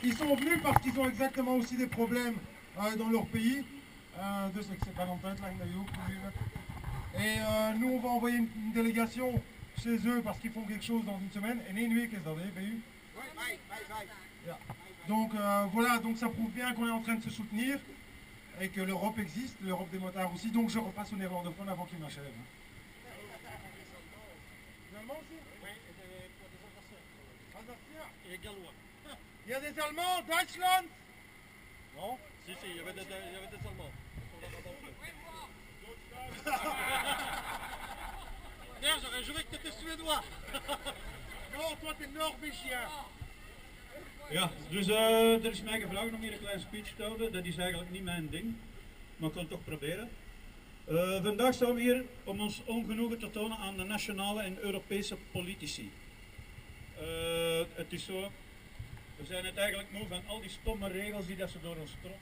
ils sont venus parce qu'ils ont exactement aussi des problèmes dans leur pays. Dus ik zit daar aan het uitleggen dat je ook proberen. Et nous on va envoyer une délégation chez eux parce qu'ils font quelque chose dans une semaine. En 1 week is dat, hè, bij u? Ja. Donc voilà, donc ça prouve bien qu'on est en train de se soutenir et que l'Europe existe, l'Europe des motards aussi. Donc je repasse au néerlandophone avant qu'il m'achève. Allemand aussi? Oui, pour des Alsaciens. Alsaciens? Et Gallois. Il y a des Allemands, Duitsland? Non? Si, il y avait des Allemands. Merde, j'aurais juré que t'étais suédois. Non, toi t'es norvégien. Ja, dus er is mij gevraagd om hier een kleine speech te houden. Dat is eigenlijk niet mijn ding, maar ik kan het toch proberen. Vandaag staan we hier om ons ongenoegen te tonen aan de nationale en Europese politici. Het is zo, we zijn het eigenlijk moe van al die stomme regels die dat we door ons strot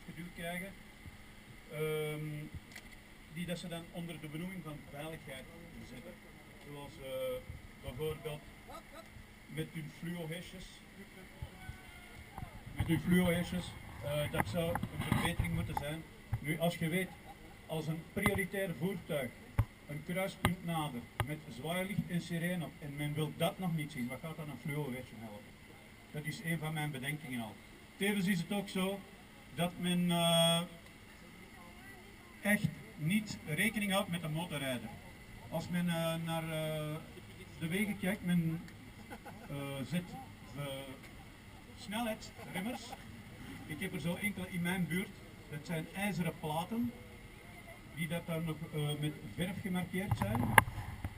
geduwd krijgen. Die dat ze dan onder de benoeming van veiligheid zetten. Zoals bijvoorbeeld met hun fluo-hesjes. Dat zou een verbetering moeten zijn. Nu, als je weet, als een prioritair voertuig een kruispunt nadert met zwaailicht en sirene op en men wil dat nog niet zien, wat gaat dan een fluo-hesje helpen? Dat is een van mijn bedenkingen al. Tevens is het ook zo dat men echt niet rekening houdt met de motorrijder. Als men naar de wegen kijkt, men zet de snelheidsremmers. Ik heb er zo enkele in mijn buurt. Dat zijn ijzeren platen die dat dan nog met verf gemarkeerd zijn.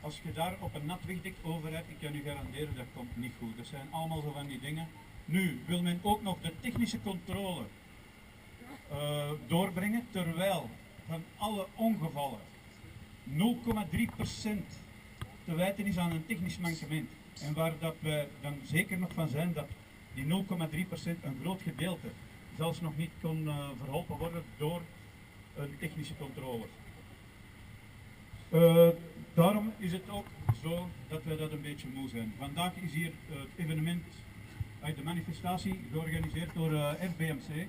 Als je daar op een nat wegdek over rijdt, ik kan u garanderen dat komt niet goed. Dat zijn allemaal zo van die dingen. Nu wil men ook nog de technische controle doorbrengen, terwijl van alle ongevallen 0,3% te wijten is aan een technisch mankement. En waar dat we dan zeker nog van zijn dat die 0,3% een groot gedeelte zelfs nog niet kon verholpen worden door een technische controle. Daarom is het ook zo dat wij dat een beetje moe zijn. Vandaag is hier het evenement uit de manifestatie georganiseerd door FBMC.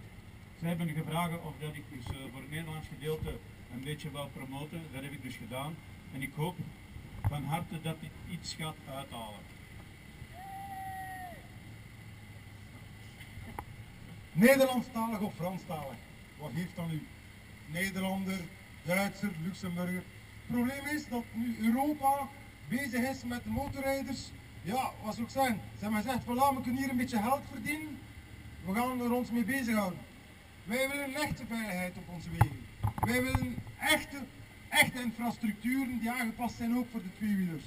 Zij hebben gevraagd of dat ik dus voor het Nederlands gedeelte een beetje wou promoten. Dat heb ik dus gedaan. En ik hoop van harte dat dit iets gaat uithalen. Nederlandstalig of Franstalig? Wat geeft dan u? Nederlander, Duitser, Luxemburger. Het probleem is dat nu Europa bezig is met de motorrijders. Ja, wat zou ik zeggen? Ze hebben gezegd, voilà, we kunnen hier een beetje geld verdienen. We gaan er ons mee bezighouden. Wij willen echte veiligheid op onze wegen. Wij willen echte infrastructuren die aangepast zijn ook voor de tweewielers.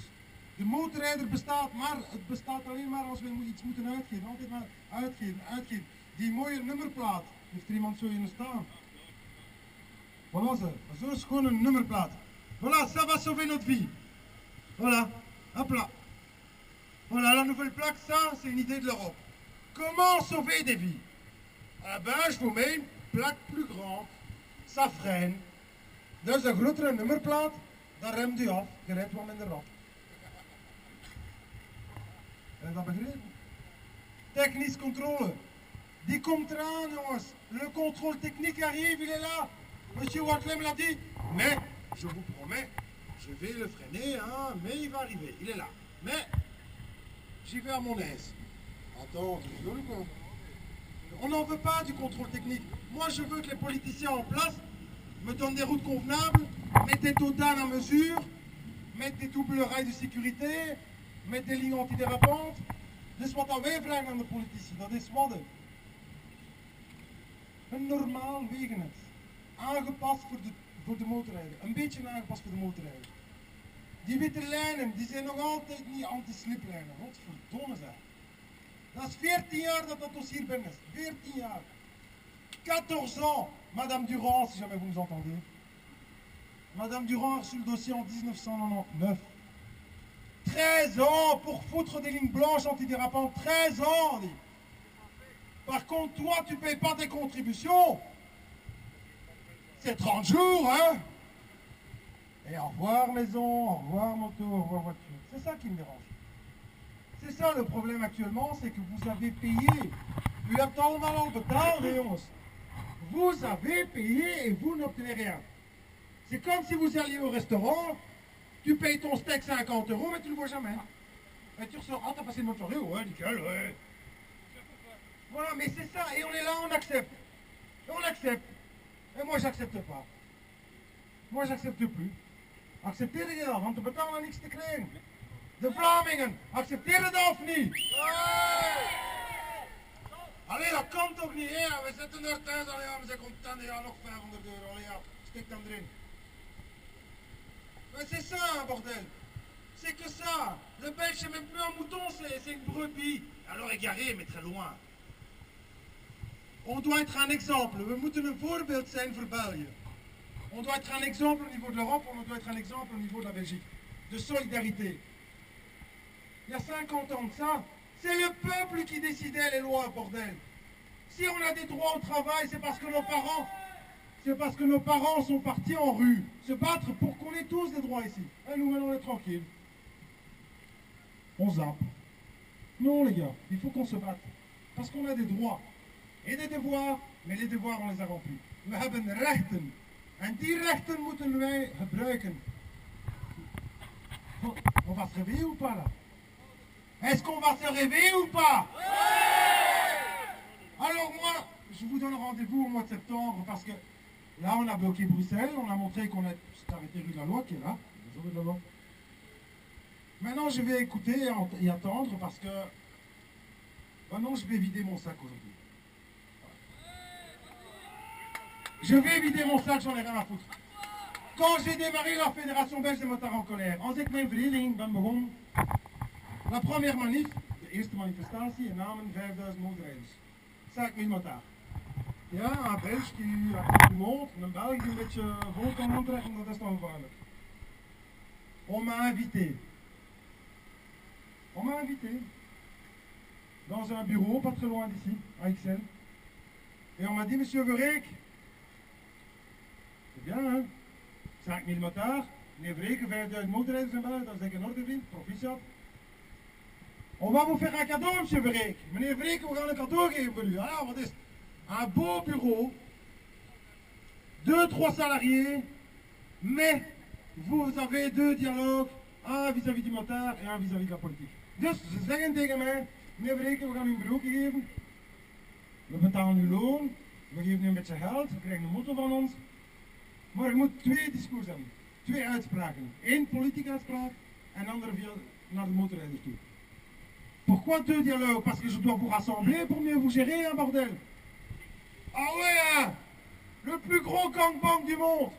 De motorrijder bestaat, maar het bestaat alleen maar als we iets moeten uitgeven. Altijd maar uitgeven. Die mooie nummerplaat, heeft er iemand zo in staan? Voilà ze, zo is gewoon een nummerplaat. Voilà, ça va sauver notre vie. Voilà, hop là. Voilà, la nouvelle plaque, ça, c'est une idée de l'Europe. Comment sauver des vies? Eh ben, je vous mets une plaque plus grande. Ça freine. Dus een grotere nummerplaat, dan remt u af. Je rijdt wat minder af. Heb je dat begrepen? Technische controle. Die komt eraan, jongens. Le contrôle technique arrive, il est là. Monsieur Watlem l'a dit. Mais, je vous promets, je vais le freiner, hein, mais il va arriver. Il est là. Mais, j'y vais à mon aise. Attends, tu rigoles ou quoi? On n'en veut pas du contrôle technique. Moi, je veux que les politiciens en place me donnent des routes convenables, mettent des totales à mesure, mettent des doubles rails de sécurité, mettent des lignes antidérapantes. Dus wat dan wij vragen aan de politici, dat is wat? Een normaal wegennet. Aangepast voor de motorrijder. Een beetje aangepast voor de motorrijder. Die witte lijnen, die zijn nog altijd niet anti-sliplijnen. Wat verdomme zeg. Dat is 14 jaar dat dat dossier binnen is. 14 jaar. 14 ans, Madame Durand, si jamais vous nous entendez. Madame Durand a reçu le dossier en 1999. 13 ans pour foutre des lignes blanches antidérapantes. 13 ans, dit. Par contre, toi, tu payes pas tes contributions. C'est 30 jours, hein. Et au revoir maison, au revoir moto, au revoir voiture. C'est ça qui me dérange. C'est ça le problème actuellement, c'est que vous avez payé. U hebt allemaal al betaald, hè, jongens. Vous avez payé et vous n'obtenez rien. C'est comme si vous alliez au restaurant, tu payes ton steak 50 €, mais tu ne le vois jamais. Et tu ressors, ah, t'as passé une bonne soirée, ouais, nickel, ouais. Voilà, mais c'est ça, et on est là, on accepte. Et on accepte. Et moi, j'accepte pas. Moi, j'accepte plus. Accepteer je dat, want we betalen niks te krijgen. De Vlamingen, accepteren dat of niet? Allee, dat kan toch niet, hè? We zitten er thuis, allee, ja, we zijn content, ja, nog 500 €, allee, ja, stik dan erin. Mais c'est ça, bordel. C'est que ça. Le Belge, c'est même plus un mouton, c'est une brebis. Alors égaré, mais très loin. On doit être un exemple. We moeten een voorbeeld zijn voor België. On doit être un exemple au niveau de l'Europe, on doit être un exemple au niveau de la Belgique. De solidarité. Il y a 50 ans de ça, c'est le peuple qui décidait les lois, bordel. Si on a des droits au travail, c'est parce que nos parents sont partis en rue se battre pour qu'on ait tous des droits ici. Et nous, maintenant, on est tranquille. On zappe. Non, les gars, il faut qu'on se batte. Parce qu'on a des droits et des devoirs, mais les devoirs, on les a remplis. We hebben rechten. En die rechten moeten wij gebruiken. On va se réveiller ou pas, là? Est-ce qu'on va se réveiller ou pas? Alors moi, je vous donne rendez-vous au mois de septembre parce que là, on a bloqué Bruxelles, on a montré qu'on a arrêté rue de la Loi qui est là. Bonjour, rue de la Loi. Maintenant, je vais écouter et attendre parce que maintenant, je vais vider mon sac aujourd'hui. Je vais vider mon sac, j'en ai rien à foutre. Quand j'ai démarré la Fédération Belge des Motards en Colère, als ik mijn vereniging ben begonnen, la première manif, de eerste manifestatie, in namen 5000 motorrijders. 5000 motards. Ja, een Belg die uit de mond, een Belg die een beetje vol kan aantrekken, dat is dan gevaarlijk. On m'a invité. On m'a invité. Dans un bureau, pas très loin d'ici, à Ixelles. Et on m'a dit, monsieur Verreek, c'est bien, hein? 5000 motards, meneer Verreek, 5000 motorrijders in België, dat is denk ik in orde, vriend, proficiat. On va vous faire un cadeau, monsieur Verreek. Meneer Verreek, we gaan een cadeau geven voor u. Ah, wat is het? Un beau bureau, 2-3 salariés, mais vous avez 2 dialogues, un vis-à-vis du motard et un vis-à-vis de la politique. Dus ze zeggen tegen mij, meneer Verreken, we gaan u een bureau geven, we betalen uw loon, we geven u een beetje geld, we krijgen een motto van ons, maar je moet 2 discours hebben, 2 uitspraken. 1 politieke uitspraak en andere via naar de motorrijders toe. Pourquoi 2 dialogues? Parce que je dois vous rassembler pour mieux vous gérer, un bordel. Ah ouais, hein? Le plus gros gangbang du monde.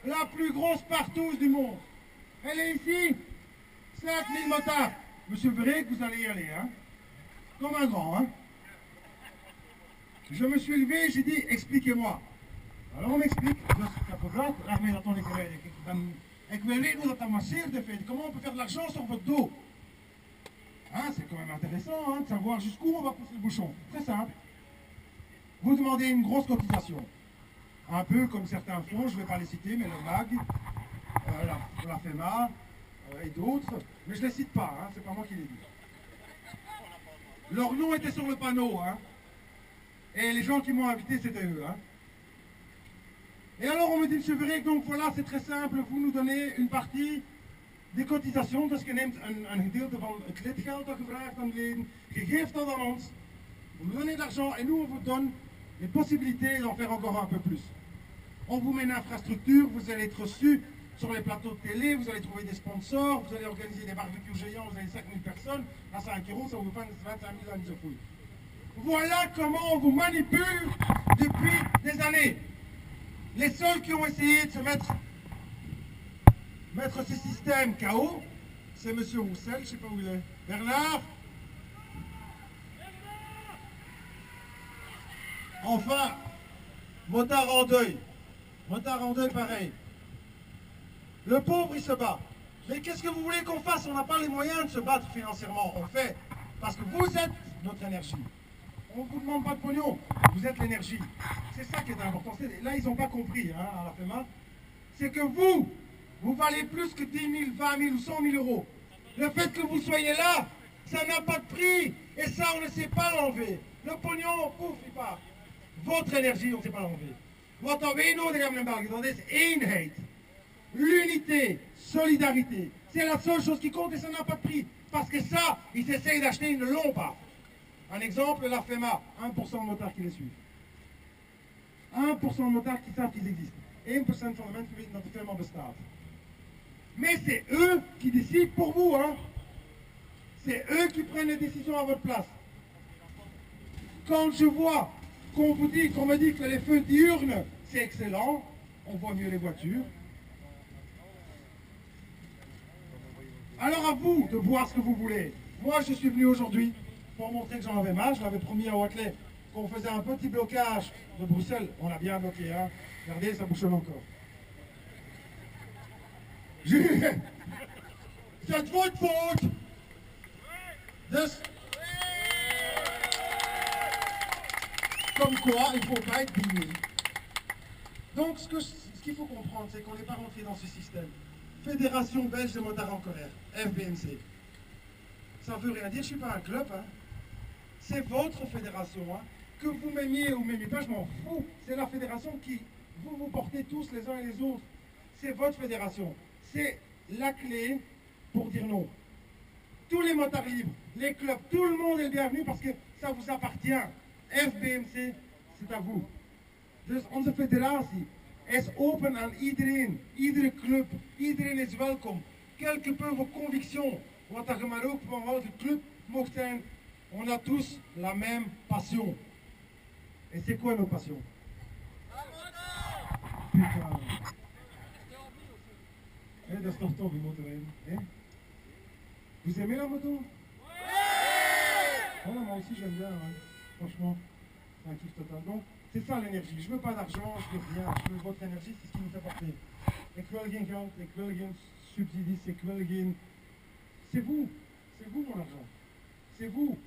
La plus grosse partouze du monde. Elle est ici. 5000 motards. Monsieur Verreek, vous allez y aller, hein? Comme un grand, hein? Je me suis levé, j'ai dit, expliquez-moi. Alors on m'explique. Dus ik heb gevraagd, leg mij dat toch niet kwijt. Ik wil weten hoe dat marcheert, de fait. Comment on peut faire de l'argent sur votre dos? Hein, c'est quand même intéressant, hein, de savoir jusqu'où on va pousser le bouchon. Très simple. Vous demandez une grosse cotisation. Un peu comme certains font, je ne vais pas les citer, mais le MAG, la FEMA et d'autres. Mais je ne les cite pas, hein, c'est pas moi qui les dis. Leur nom était sur le panneau, hein. Et les gens qui m'ont invité, c'était eux, hein. Et alors on me dit, monsieur Verreek, donc voilà, c'est très simple, vous nous donnez une partie des cotisations, dus je neemt een gedeelte van het lidgeld dat gevraagd aan leden, je geeft dat aan ons, vous nous donnez de l'argent et nous on vous donne les possibilités d'en faire encore un peu plus. On vous met une infrastructure, vous allez être reçus sur les plateaux de télé, vous allez trouver des sponsors, vous allez organiser des barbecues géants, vous avez 5000 personnes, à 5 € ça vous fait 25 000 à Nizofouille. Voilà comment on vous manipule depuis des années. Les seuls qui ont essayé de se mettre ce système KO, c'est M. Roussel, je ne sais pas où il est. Bernard. Enfin, motard en deuil. Motard en deuil pareil. Le pauvre il se bat. Mais qu'est-ce que vous voulez qu'on fasse? On n'a pas les moyens de se battre financièrement. On fait parce que vous êtes notre énergie. On ne vous demande pas de pognon, vous êtes l'énergie. C'est ça qui est important. Là, ils n'ont pas compris, hein, à la FEMA. C'est que vous valez plus que 10 000, 20 000 ou 100 000 euros. Le fait que vous soyez là, ça n'a pas de prix. Et ça, on ne sait pas l'enlever. Le pognon, pouf, il part. Votre énergie, on ne sait pas l'enlever. Wat dat wij nodig hebben in België, dat is eenheid. L'unité, solidarité. C'est la seule chose qui compte et ça n'a pas de prix. Parce que ça, ils essayent d'acheter, ils ne l'ont pas. Un exemple, la FEMA, 1% de motards qui les suivent. 1% de motards qui savent qu'ils existent. 1% van de mensen weten dat de FEMA bestaat. Mais c'est eux qui décident pour vous, hein. C'est eux qui prennent les décisions à votre place. Quand je vois qu'on me dit que les feux diurnes, c'est excellent, on voit mieux les voitures. Alors à vous de voir ce que vous voulez. Moi, je suis venu aujourd'hui pour montrer que j'en avais marre. Je l'avais promis à Watley qu'on faisait un petit blocage de Bruxelles. On a bien bloqué, hein. Regardez, ça bouchonne encore. C'est votre faute. Dus, comme quoi, il ne faut pas être digné. Donc, ce qu'il faut comprendre, c'est qu'on n'est pas rentré dans ce système. Fédération belge de motards en colère, FBMC. Ça veut rien dire, je ne suis pas un club. Hein. C'est votre fédération. Hein. Que vous m'aimiez ou m'aimiez pas, je m'en fous. C'est la fédération qui vous portez tous les uns et les autres. C'est votre fédération. C'est la clé pour dire non. Tous les motards libres, les clubs, tout le monde est le bienvenu parce que ça vous appartient. FBMC, c'est à vous. Dus onze federatie is open aan iedereen, iedere club, iedereen is welkom. Quelles que peuvent vos convictions, wat dat je maar ook van welke club mocht zijn, on a tous la même passion. Et c'est quoi nos passions? Putain. Dat is toch tof, die motorrijden. Vous aimez la moto? Ouais. Moi aussi j'aime bien, hein. Franchement, c'est un kiff total. Donc, c'est ça l'énergie. Je veux pas d'argent, je veux rien. Je veux votre énergie, c'est ce qui nous fait porter. Ik wil geen geld, ik wil geen subsidies, ik wil geen... C'est vous mon argent. C'est vous,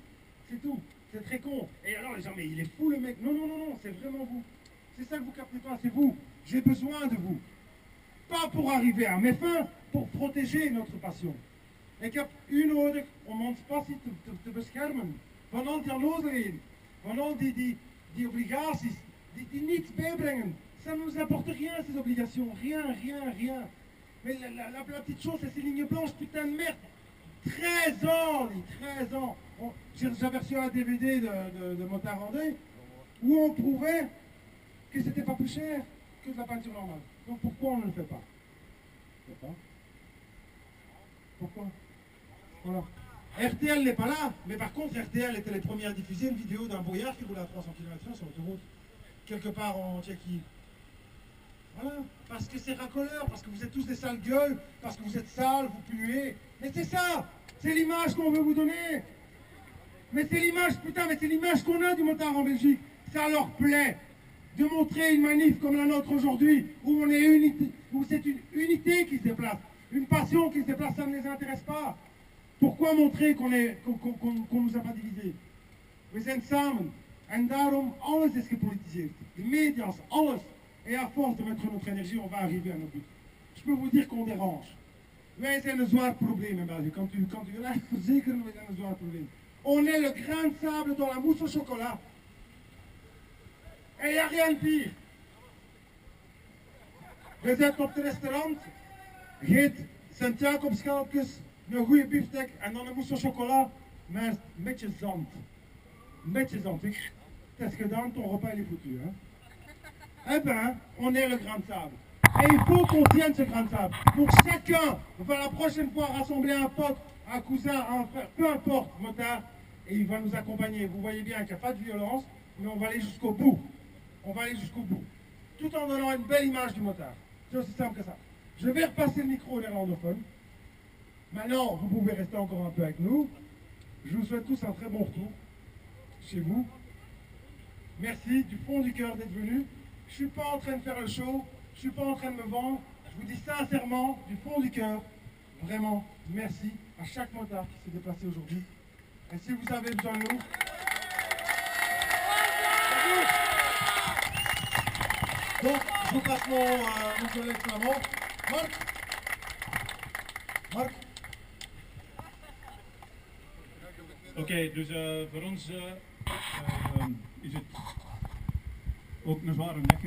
c'est tout. C'est très con. Et alors les gens, mais il est fou le mec. Non, non, non, non, c'est vraiment vous. C'est ça que vous captez pas, c'est vous. J'ai besoin de vous. Pas pour arriver à mes fins, pour protéger notre passion. Ik heb u nodig om ons passie te beschermen. Van al die onnozelheden. Van al die obligaties. Die niets bijbrengen. Ça ne nous apporte rien ces obligations. Rien, rien, rien. Mais la petite chose, c'est ces lignes blanches, putain de merde. 13 ans, 13 ans. J'avais reçu un DVD de Motard André où on prouvait que c'était pas plus cher que de la peinture normale. Donc pourquoi on ne le fait pas? Pourquoi? Voilà. RTL n'est pas là, mais par contre RTL était les premiers à diffuser une vidéo d'un brouillard qui roule à 300 km/h sur l'autoroute, quelque part en Tchéquie. Voilà, parce que c'est racoleur, parce que vous êtes tous des sales gueules, parce que vous êtes sales, vous puez. Mais c'est ça, c'est l'image qu'on veut vous donner. Mais c'est l'image, putain, mais c'est l'image qu'on a du motard en Belgique. Ça leur plaît de montrer une manif comme la nôtre aujourd'hui, où on est unité, où c'est une unité qui se déplace, une passion qui se déplace, ça ne les intéresse pas. Pourquoi montrer qu'on nous a pas divisés? We zijn samen. En daarom, alles is gepolitiseerd. De media's, alles. Et à force de mettre notre énergie, on va arriver à nos buts. Je peux vous dire qu'on dérange. Wij zijn een zwaar probleem in België. Kan u echt verzekeren, wij zijn een zwaar probleem. On est le grain de sable dans la mousse au chocolat. Et il n'y a rien de pire. Je zit op het restaurant, eet Sint-Jacobsschalkjes, een goede biefstek en dan een mousse au chocolat met een beetje zand. Een beetje zand. Het is gedaan, ton repas est foutu. Hein? Eh ben, on est le grain de sable. Et il faut qu'on tienne ce grain de sable. Pour chacun, on va la prochaine fois rassembler un pote, un cousin, un frère, peu importe, motard, et il va nous accompagner. Vous voyez bien qu'il n'y a pas de violence, mais on va aller jusqu'au bout. On va aller jusqu'au bout. Tout en donnant une belle image du motard. C'est aussi simple que ça. Je vais repasser le micro aux néerlandophones. Maintenant, vous pouvez rester encore un peu avec nous. Je vous souhaite tous un très bon retour chez vous. Merci du fond du cœur d'être venus. Je ne suis pas en train de faire le show, je ne suis pas en train de me vendre. Je vous dis sincèrement, du fond du cœur, vraiment, merci à chaque motard qui s'est déplacé aujourd'hui. Et si vous avez besoin de nous, donc je vous passe mon collègue flamand. Marc, Oké, dus voor ons is het ook een zware nek.